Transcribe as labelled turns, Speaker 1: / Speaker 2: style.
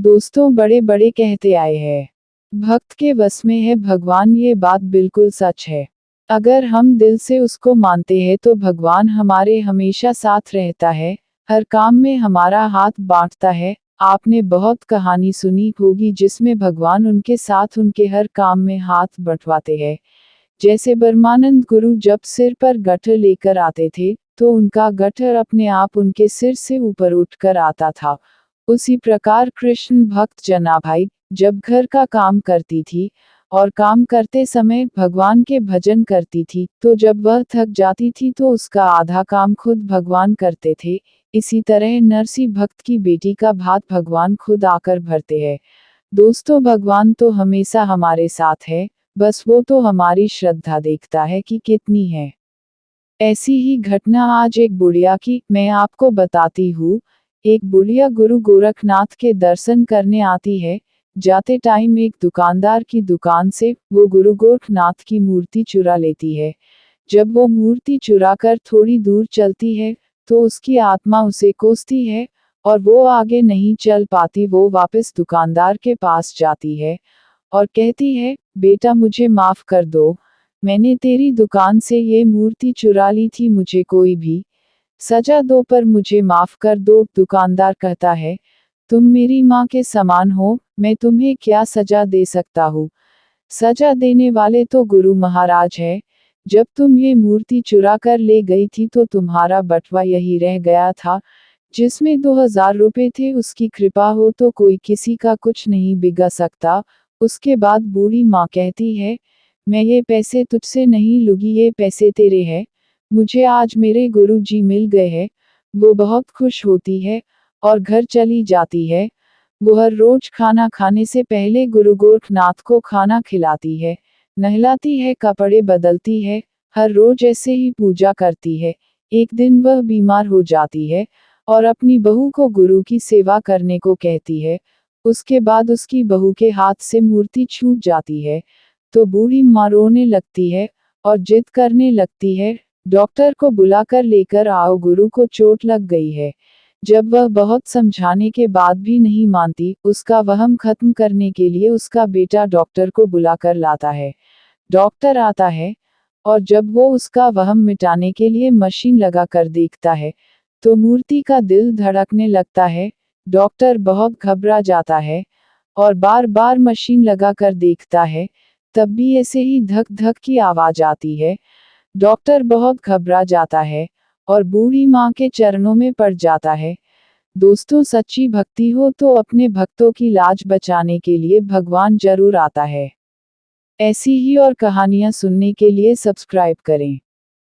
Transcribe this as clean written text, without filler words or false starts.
Speaker 1: दोस्तों बड़े बड़े कहते आए हैं, भक्त के वश में है भगवान, ये बात बिल्कुल सच है। अगर हम दिल से उसको मानते हैं तो भगवान हमारे हमेशा साथ रहता है, हर काम में हमारा हाथ बांटता है। आपने बहुत कहानी सुनी होगी जिसमें भगवान उनके साथ उनके हर काम में हाथ बंटवाते हैं। जैसे ब्रह्मानंद गुरु जब सिर पर गट्ठर लेकर आते थे तो उनका गट्ठर अपने आप उनके सिर से ऊपर उठकर आता था। उसी प्रकार कृष्ण भक्त जनाभाई जब घर का काम करती थी और काम करते समय भगवान के भजन करती थी, तो जब वह थक जाती थी तो उसका आधा काम खुद भगवान करते थे। इसी तरह नरसी भक्त की बेटी का भात भगवान खुद आकर भरते हैं। दोस्तों भगवान तो हमेशा हमारे साथ है, बस वो तो हमारी श्रद्धा देखता है कि कितनी है। ऐसी ही घटना आज एक बुढ़िया की मैं आपको बताती हूँ। एक बुढ़िया गुरु गोरखनाथ के दर्शन करने आती है। जाते टाइम एक दुकानदार की दुकान से वो गुरु गोरखनाथ की मूर्ति चुरा लेती है। जब वो मूर्ति चुरा कर थोड़ी दूर चलती है तो उसकी आत्मा उसे कोसती है और वो आगे नहीं चल पाती। वो वापस दुकानदार के पास जाती है और कहती है, बेटा मुझे माफ कर दो, मैंने तेरी दुकान से ये मूर्ति चुरा ली थी, मुझे कोई भी सजा दो पर मुझे माफ कर दो। दुकानदार कहता है, तुम मेरी माँ के समान हो, मैं तुम्हें क्या सजा दे सकता हूँ। सजा देने वाले तो गुरु महाराज है। जब तुम ये मूर्ति चुरा कर ले गई थी तो तुम्हारा बटवा यही रह गया था जिसमें 2000 रुपए थे। उसकी कृपा हो तो कोई किसी का कुछ नहीं बिगा सकता। उसके बाद बूढ़ी माँ कहती है, मैं ये पैसे तुझसे नहीं लूंगी, ये पैसे तेरे हैं, मुझे आज मेरे गुरु जी मिल गए हैं। वो बहुत खुश होती है और घर चली जाती है। वो हर रोज खाना खाने से पहले गुरु गोरखनाथ को खाना खिलाती है, नहलाती है, कपड़े बदलती है, हर रोज ऐसे ही पूजा करती है। एक दिन वह बीमार हो जाती है और अपनी बहू को गुरु की सेवा करने को कहती है। उसके बाद उसकी बहू के हाथ से मूर्ति छूट जाती है तो बूढ़ी माँ रोने लगती है और जिद करने लगती है, डॉक्टर को बुलाकर लेकर आओ, गुरु को चोट लग गई है। जब वह बहुत समझाने के बाद भी नहीं मानती, उसका वहम खत्म करने के लिए उसका बेटा डॉक्टर को बुलाकर लाता है। डॉक्टर आता है और जब वो उसका वहम मिटाने के लिए मशीन लगा कर देखता है तो मूर्ति का दिल धड़कने लगता है। डॉक्टर बहुत घबरा जाता है और बार बार मशीन लगा कर देखता है, तब भी ऐसे ही धक धक की आवाज आती है। डॉक्टर बहुत घबरा जाता है और बूढ़ी माँ के चरणों में पड़ जाता है। दोस्तों सच्ची भक्ति हो तो अपने भक्तों की लाज बचाने के लिए भगवान जरूर आता है। ऐसी ही और कहानियाँ सुनने के लिए सब्सक्राइब करें।